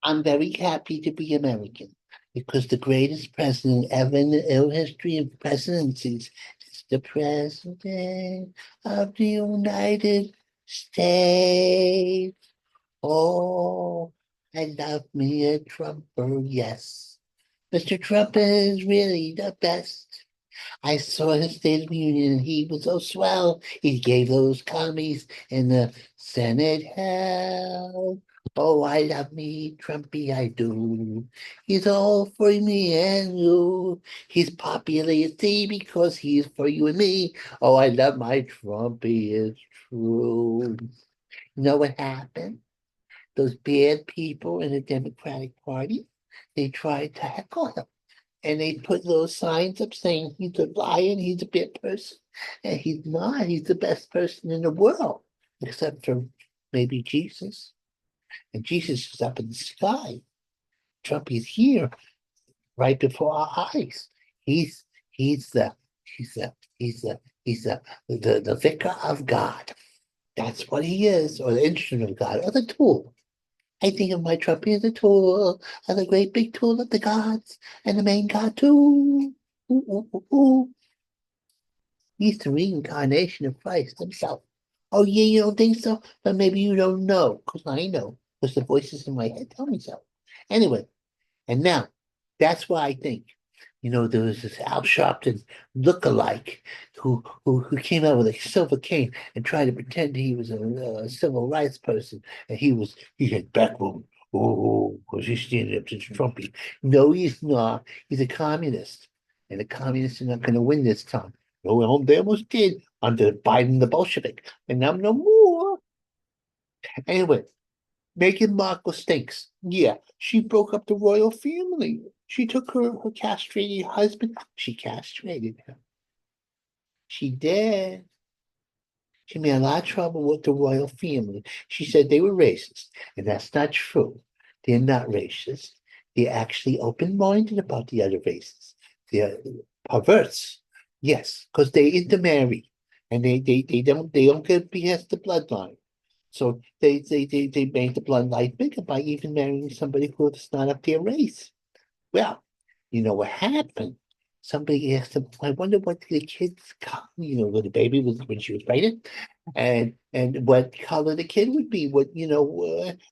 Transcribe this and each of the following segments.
I'm very happy to be American because the greatest president ever in the history of presidencies is the president of the United States. Oh, I love me a Trumper, yes. Mr. Trump is really the best. I saw his State of the Union and he was so swell. He gave those commies in the Senate hell. Oh, I love me, Trumpy, I do. He's all for me and you. He's popular, you see, because he's for you and me. Oh, I love my Trumpy, it's true. You know what happened? Those bad people in the Democratic Party, they tried to heckle him and they put those signs up saying he's a liar and he's a bad person. And he's not. He's the best person in the world, except for maybe Jesus. And Jesus is up in the sky. Trump is here right before our eyes. He's he's the he's the he's the he's the vicar of God. That's what he is, or the instrument of God, or the tool. I think of my Trump as a tool, as a great big tool of the gods, and the main god too. Ooh, ooh, ooh, ooh. He's the reincarnation of Christ himself. Oh, yeah, you don't think so? But maybe you don't know, because I know, because the voices in my head tell me so. Anyway, and now, that's why I think, there was this Al Sharpton look-alike who came out with a silver cane and tried to pretend he was a civil rights person, and he had backbone. Oh, because he's standing up to Trumpy. No, he's not. He's a communist, and the communists are not going to win this time. No, well, they almost did under Biden the Bolshevik, and now no more. Anyway, Meghan Markle stinks. Yeah, she broke up the royal family. She took her castrated husband. She castrated him. She did. She made a lot of trouble with the royal family. She said they were racist, and that's not true. They're not racist. They're actually open-minded about the other races. They're perverse. Yes, because they intermarry, and they don't get past the bloodline. So they made the bloodline bigger by even marrying somebody who's not of their race. Well, you know what happened? Somebody asked them, I wonder what the kid's color, when the baby was when she was pregnant, and what color the kid would be.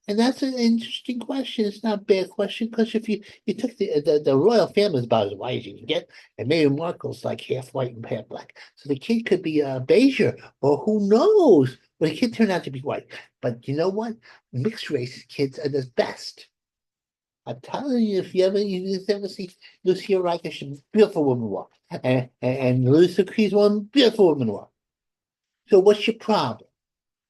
And that's an interesting question. It's not a bad question because if you took the royal family is about as white as you can get, and Meghan Markle's like half white and half black, so the kid could be beige or who knows? Well, the kid turned out to be white, but you know what? Mixed race kids are the best. I'm telling you, if you ever see Lucia Riker, she's a beautiful woman walk. And Lucia Cree's one beautiful woman walk. So what's your problem?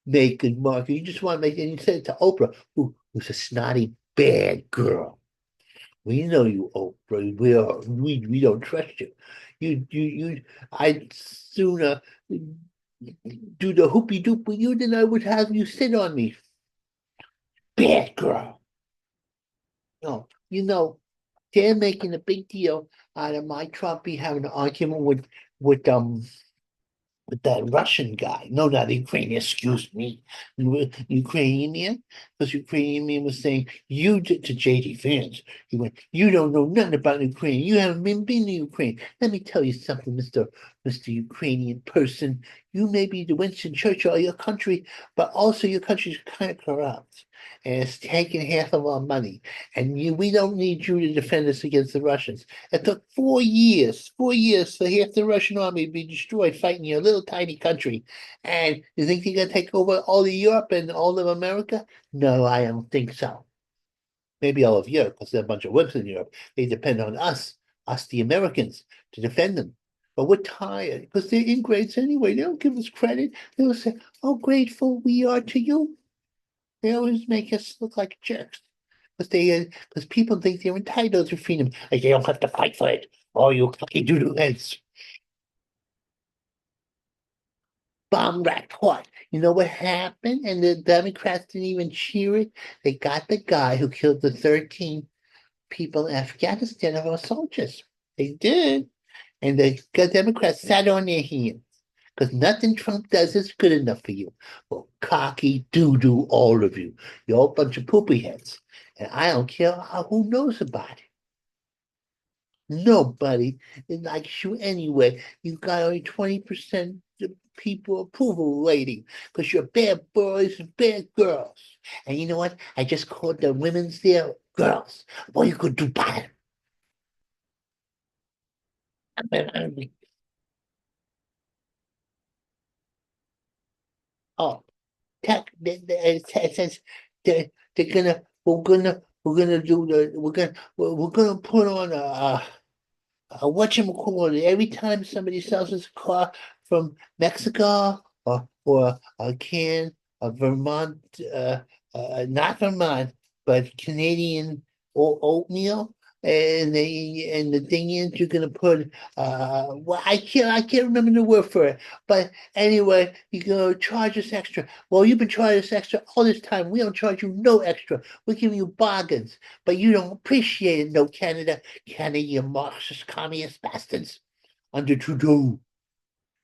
Make good mark. You just want to make, and you said it to Oprah, who's a snotty, bad girl. We know you, Oprah. We don't trust you. I'd sooner do the hoopy doop with you than I would have you sit on me. Bad girl. No, they're making a big deal out of my Trumpy having an argument with that Russian guy. No, not Ukrainian, excuse me. Ukrainian, because Ukrainian man was saying, you did to JD fans. He went, you don't know nothing about Ukraine. You haven't been to Ukraine. Let me tell you something, Mr. Ukrainian person. You may be the Winston Churchill of your country, but also your country's kind of corrupt. And it's taking half of our money. And we don't need you to defend us against the Russians. It took 4 years for half the Russian army to be destroyed fighting your little tiny country. And you think you're going to take over all of Europe and all of America? No, I don't think so. Maybe all of Europe, because there are a bunch of wimps in Europe. They depend on us, the Americans, to defend them. But we're tired because they're ingrates anyway. They don't give us credit. They will say, how grateful we are to you. They always make us look like jerks because people think they're entitled to freedom. Like they don't have to fight for it. Oh, you fucking doodle heads. Bomb rat caught. You know what happened? And the Democrats didn't even cheer it. They got the guy who killed the 13 people in Afghanistan of our soldiers. They did. And the Democrats sat on their hands because nothing Trump does is good enough for you. Well, cocky doo-doo, all of you. You're all a bunch of poopy heads. And I don't care who knows about it. Nobody likes you anyway. You got only 20% people approval rating because you're bad boys and bad girls. And you know what? I just called the women's there girls. What you could do about it? Oh, it says they're gonna we're gonna do the we're gonna put on whatchamacallit, every time somebody sells us a car from Mexico or a can of Vermont, not Vermont, but Canadian oatmeal. And the thing is, you're gonna put well, I can't remember the word for it, but anyway, you're gonna charge us extra. Well, you've been charging us extra all this time. We don't charge you no extra. We're giving you bargains, but you don't appreciate it, no Canada. Canada, Marxist communist bastards under Trudeau.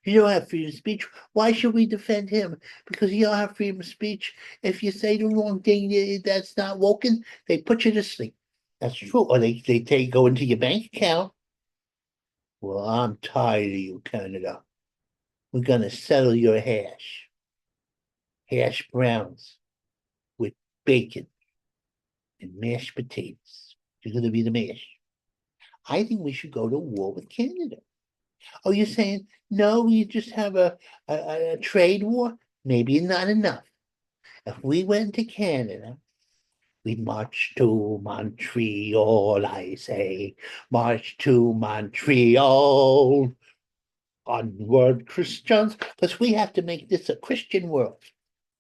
You don't have freedom of speech. Why should we defend him? Because you don't have freedom of speech. If you say the wrong thing that's not woken, they put you to sleep. That's true. Or they go into your bank account. Well, I'm tired of you, Canada. We're gonna settle your hash browns with bacon and mashed potatoes. You're gonna be the mash. I think we should go to war with Canada. Oh, you're saying no, we just have a trade war? Maybe not enough. If we went to Canada, we'd march to Montreal, I say. March to Montreal. Onward, Christians, because we have to make this a Christian world.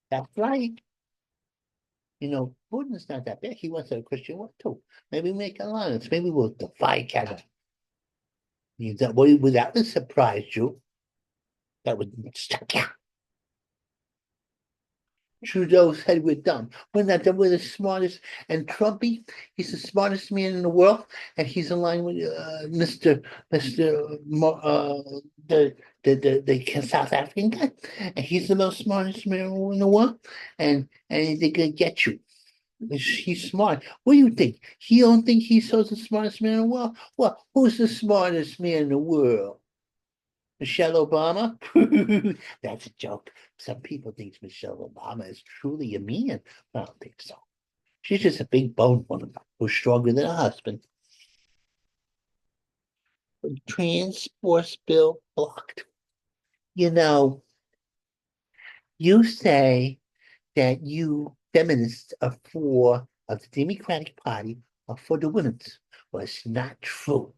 That's right. Putin's not that bad. He wants a Christian world too. Maybe make alliance. Maybe we'll defy Canada. That would surprise you. That would yeah. Trudeau said we're dumb. We're not dumb. We're the smartest. And Trumpy, he's the smartest man in the world, and he's aligned with Mister the South African guy, and he's the most smartest man in the world, and they're gonna get you. He's smart. What do you think? He don't think he's so the smartest man in the world? Well, who's the smartest man in the world? Michelle Obama? That's a joke. Some people think Michelle Obama is truly a man. I don't think so. She's just a big bone woman who's stronger than her husband. Transport bill blocked. You know, you say that you feminists are for of the Democratic Party are for the women's. Well, it's not true.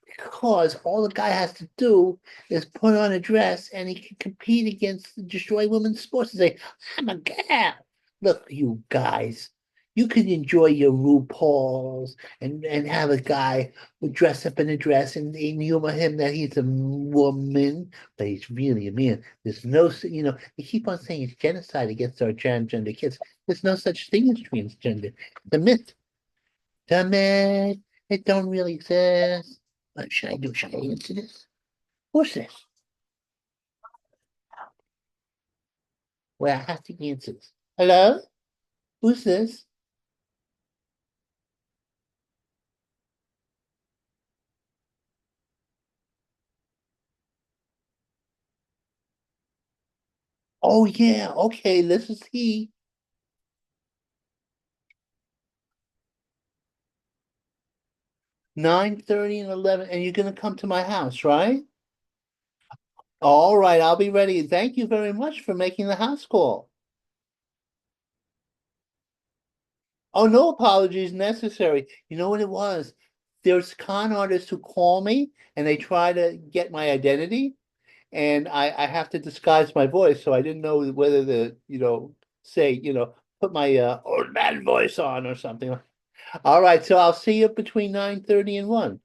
Because all the guy has to do is put on a dress and he can compete against the Destroy Women's Sports and say, I'm a girl. Look, you guys, you can enjoy your RuPauls and have a guy who dress up in a dress and humor him that he's a woman, but he's really a man. There's no, they keep on saying it's genocide against our transgender kids. There's no such thing as transgender. The myth. The myth. It don't really exist. What should I do? Should I answer this? Who's this? Well, I have to answer this. Hello? Who's this? Oh, yeah. Okay, this is he. 9:30 and 11, and you're gonna come to my house, right? All right, I'll be ready. Thank you very much for making the house call. Oh, no apologies necessary. You know what it was? There's con artists who call me and they try to get my identity, and I have to disguise my voice, so I didn't know whether to, say, put my old man voice on or something. All right, so I'll see you between 9:30 and 1.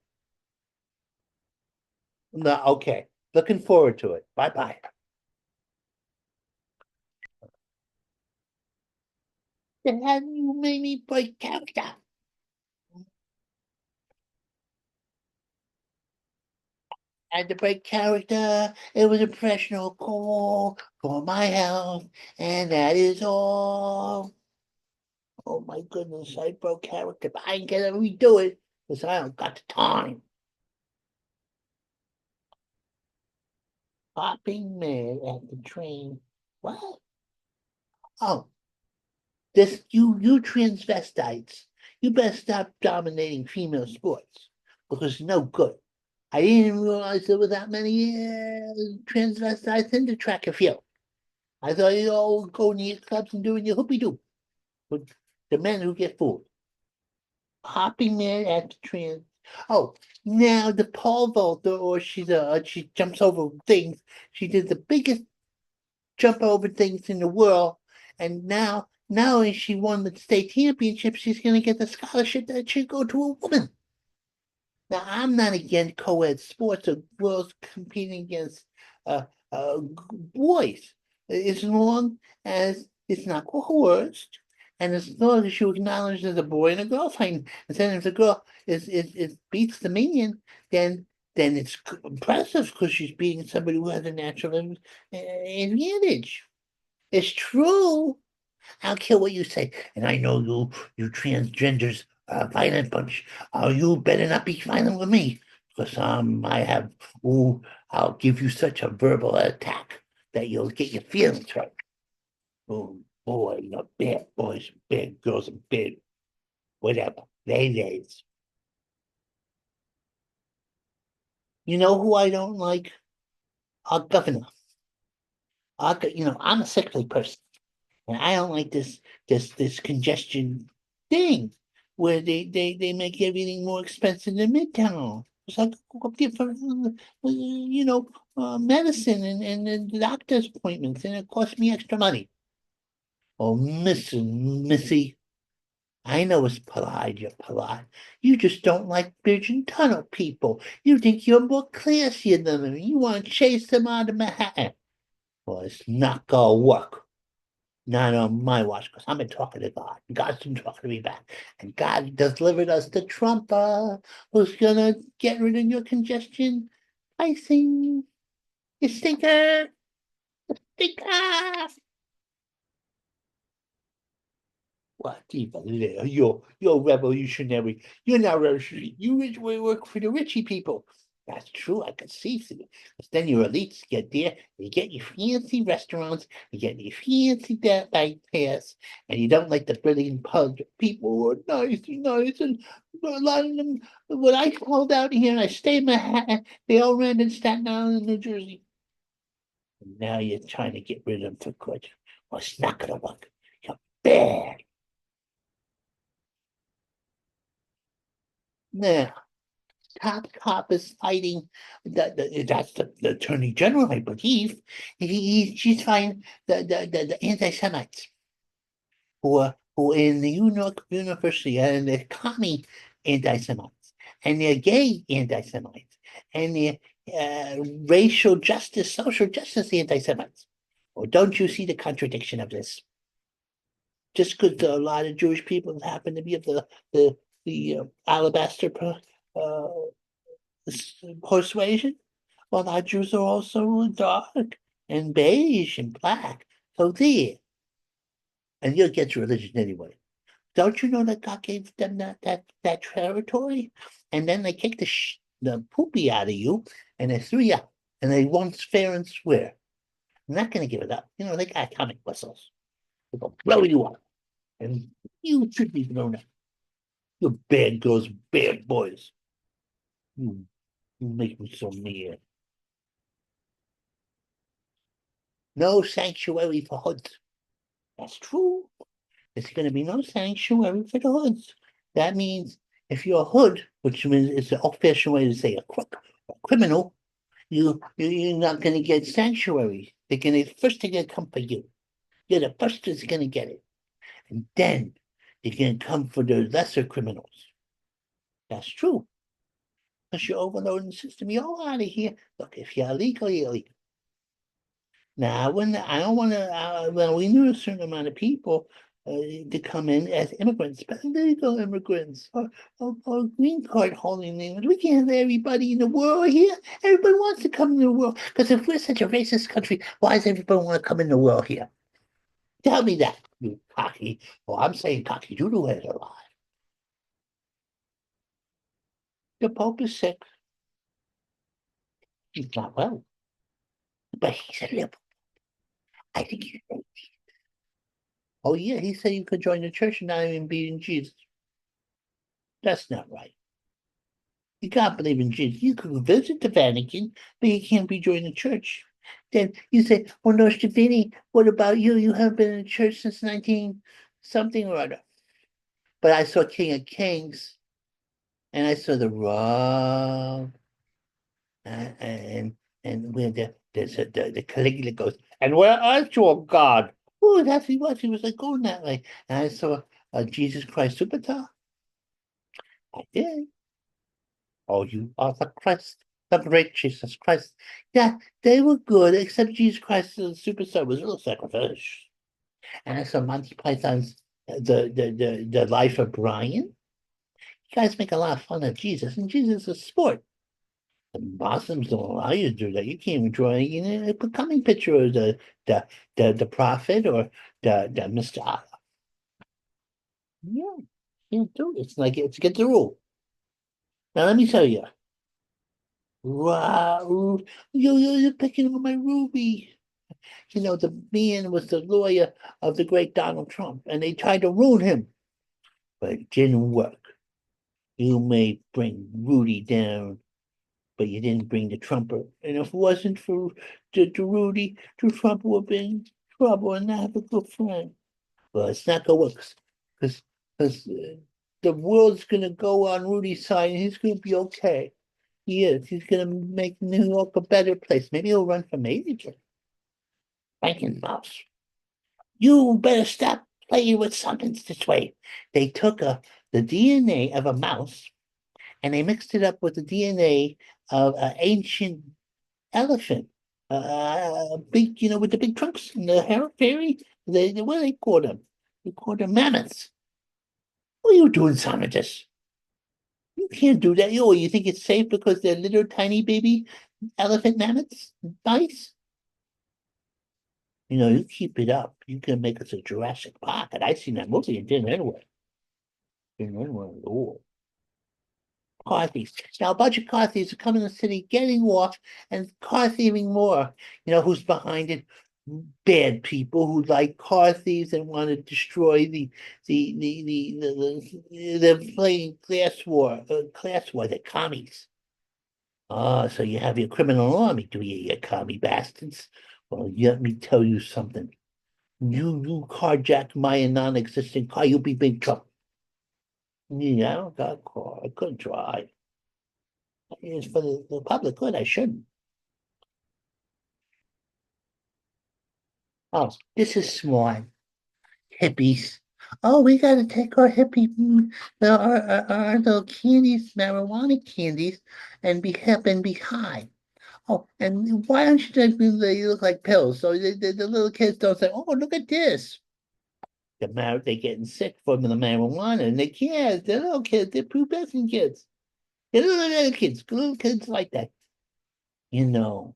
No, okay. Looking forward to it. Bye-bye. Dad, you made me break character. I had to break character. It was a professional call for my health, and that is all. Oh my goodness, I broke character, but I ain't gonna redo it because I don't got the time. Hopping mad at the train. What? Oh, this you transvestites. You better stop dominating female sports because it's no good. I didn't realize there were that many transvestites in the track and field. I thought you all go in your clubs and doing your hoopy doo. But the men who get fooled. Hopping man at the trans. Oh, now the pole vaulter, or she jumps over things. She did the biggest jump over things in the world, and now not only she won the state championship, she's going to get the scholarship that should go to a woman. Now, I'm not against co-ed sports or girls competing against boys, as long as it's not coerced, and as long as you acknowledge there's a boy and a girl fighting. And then if the girl is beats the minion, then it's impressive because she's beating somebody who has a natural advantage. It's true. I don't care what you say. And I know you transgenders are a violent bunch. You better not be violent with me. Because I'll give you such a verbal attack that you'll get your feelings hurt. Oh boy, you bad boys, bad girls, and bad whatever. Ladies. You know who I don't like? Our governor. I'm a sickly person. And I don't like this congestion thing where they make everything more expensive than Midtown. It's like go up there for medicine and the doctor's appointments, and it costs me extra money. Oh, Missy, I know it's polite, you're polite. You just don't like bridge and tunnel people. You think you're more classier than them. You want to chase them out of Manhattan. Well, it's not gonna work. Not on my watch, because I've been talking to God. God's been talking to me back. And God delivered us to Trump, who's gonna get rid of your congestion pricing. You stinker! Stinker! What even? You're revolutionary. You're not revolutionary. You work for the richy people. That's true. I could see through it. Because then your elites get there, you get your fancy restaurants, you get your fancy bike pass, and you don't like the brilliant pug people who are nice, and a lot of them. When I called out here and I stayed in Manhattan, they all ran in Staten Island and New Jersey. And now you're trying to get rid of them for good. Well, it's not gonna work. You're bad. Now, top cop is fighting that's the attorney general, I believe. She's fighting the anti-Semites who in the New York University and the commie anti-Semites and they're gay anti-Semites and they're racial justice, social justice anti-Semites. Or don't you see the contradiction of this? Just because a lot of Jewish people happen to be of the alabaster uh, persuasion. Well, our Jews are also dark and beige and black. So there, and you'll get your religion anyway. Don't you know that God gave them that territory, and then they kicked the poopy out of you, and they threw you out, and they won fair and square. I'm not going to give it up. They got atomic whistles. They're going to blow you up, and you should be blown up. You're bad girls, bad boys. You, you make me so mad. No sanctuary for hoods. That's true. There's going to be no sanctuary for the hoods. That means if you're a hood, which means it's an old-fashioned way to say a crook, a criminal, you're not going to get sanctuary. They're going to come for you. You're the first that's going to get it, and then they're going to come for the lesser criminals. That's true. Because you're overloading the system. You're all out of here. Look, if you're illegal, you're illegal. Now, I don't want to. Well, we knew a certain amount of people to come in as immigrants, but illegal immigrants or green card holding names. We can't have everybody in the world here. Everybody wants to come in the world because if we're such a racist country, why does everybody want to come in the world here? Tell me that. You cocky. Well, I'm saying cocky doodle head a lot. The Pope is sick. He's not well, but he's a liberal. I think he's. Oh yeah, he said you could join the church and not even be in Jesus. That's not right. You can't believe in Jesus. You could visit the Vatican, but you can't be joining the church. Then you say, "Well, no, Stevini, what about you? You haven't been in church since 19 something or other." But I saw King of Kings, and I saw the Raw, and where the Caligula goes, and where art your God? Oh, that's he was. He was like going that way, and I saw Jesus Christ Superstar. I did. Oh, you are the Christ, the great Jesus Christ. Yeah, they were good, except Jesus Christ the Superstar was a little sacrificial. And I saw Monty Python's the Life of Brian. You guys make a lot of fun of Jesus, and Jesus is a sport. The Muslims don't allow you to do that. You can't even draw a becoming picture of the prophet or the Mr. Allah. Yeah, you can't do it. It's like it's against the rule. Now let me tell you. Wow, you're picking on my Ruby. You know, the man was the lawyer of the great Donald Trump, and they tried to ruin him, but it didn't work. You may bring Rudy down, but you didn't bring the Trumper. And if it wasn't for the Rudy, the Trump would have been in trouble and not have a good friend. Well, it's not gonna work because the world's gonna go on Rudy's side, and he's gonna be okay. He is. He's gonna make New York a better place. Maybe he'll run for mayor again. Franken mouse. You better stop playing with science this way. They took the DNA of a mouse and they mixed it up with the DNA of an ancient elephant. Big, with the big trunks and the hair fairy. What do they call them? They call them mammoths. What are you doing, scientists? You can't do that. Oh, you think it's safe because they're little tiny baby elephant mammoths? Nice. You keep it up. You can make us a Jurassic Park. And I seen that movie and didn't anyway. Didn't anyway at all. Carthies. Now, a bunch of Carthies are coming to the city, getting off, and car thieving more. You know who's behind it? Bad people who like car thieves and want to destroy they're playing class war, the commies. Ah, so you have your criminal army, do you commie bastards? Well, let me tell you something. You carjack my non-existent car, you'll be big trouble. Yeah, I don't got a car. I couldn't drive. It's for the public good. I shouldn't. Oh, this is smart. Hippies. Oh, we got to take our our little candies, marijuana candies, and be hip and be high. Oh, and why don't you take them? They look like pills, so the little kids don't say, "Oh, look at this." They're getting sick from the marijuana, and they can't. They're little kids. They're pubescent kids. They're little kids like that. You know,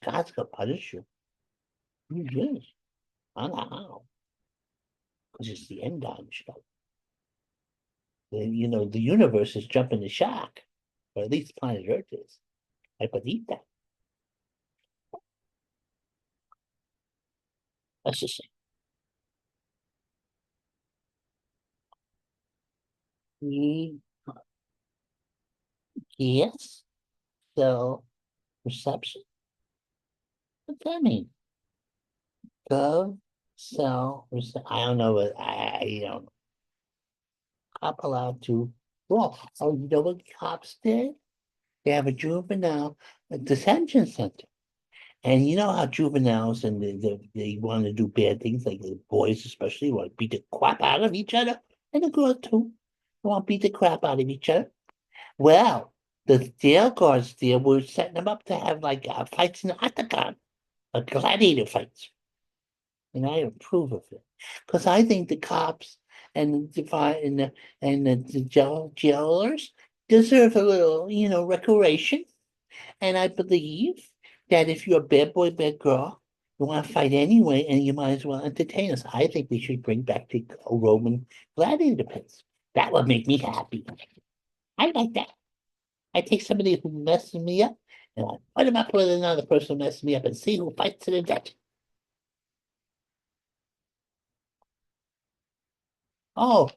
God's gonna punish you. He is. I don't know how, because it's the end time show. The universe is jumping the shark, or at least planet Earth is. I believe that. That's just it. Yes. So perception. What's that mean? Go, sell, I don't know what I don't know. Cop allowed to. Well, oh, you know what cops did? They have a juvenile detention center. And you know how juveniles and they want to do bad things, like the boys especially want to beat the crap out of each other, and the girls too. They want to beat the crap out of each other. Well, the jail guards there were setting them up to have like fights in the octagon, gladiator fights. And I approve of it because I think the cops and the jailers deserve a little, recreation. And I believe that if you're a bad boy, bad girl, You want to fight anyway, and you might as well entertain us. I think we should bring back the Roman gladiator pits. That would make me happy. I like that. I take somebody who messes me up and I put him up with another person who messes me up and see who fights to the death. Oh,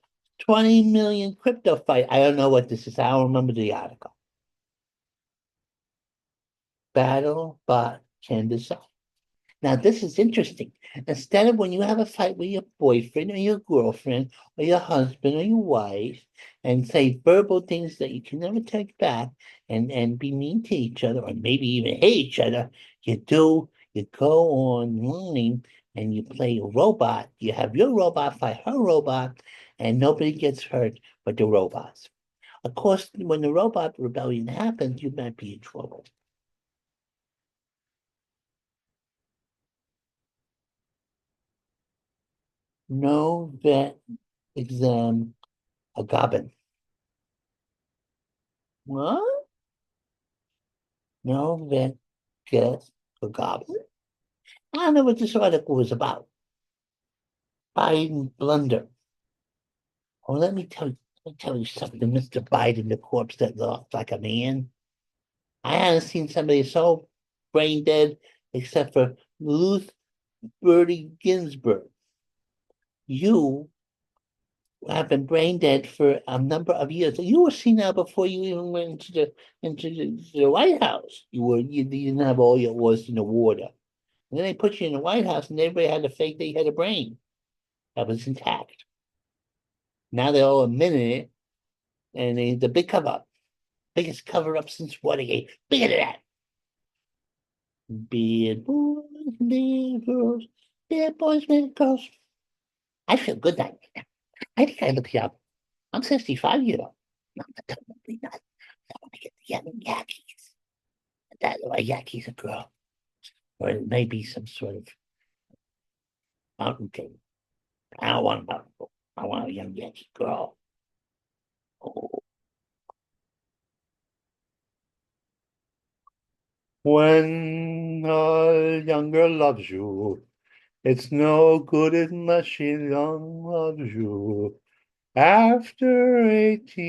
20 million crypto fight. I don't know what this is. I don't remember the article. Battle bot can decide. Now, this is interesting. Instead of when you have a fight with your boyfriend or your girlfriend or your husband or your wife and say verbal things that you can never take back and be mean to each other or maybe even hate each other, you go online and you play a robot. You have your robot fight her robot and nobody gets hurt but the robots. Of course, when the robot rebellion happens, you might be in trouble. No vet exam a goblin. What? No vet gets a goblin? I don't know what this article was about. Biden blunder. Oh, let me tell you something, Mr. Biden, the corpse that looks like a man. I haven't seen somebody so brain dead except for Ruth Birdie Ginsburg. You have been brain dead for a number of years. You were senile before you even went into the White House. You didn't have all your was in the water. And then they put you in the White House, and everybody had to fake that you had a brain that was intact. Now they're all admitting it, and the big cover up, biggest cover up since Watergate. Bigger than that. Bad boys, bad girls, bad boys, bad girls. I feel good that way. I think I look young. I'm 65 years old. No, definitely not. I want to get the young Yankees. That a Yankees a girl, or it may be some sort of mountain king. I don't want a mountain goat. I want a young Yankee girl. Oh. When a young girl loves you, it's no good unless she young loves you. After 18.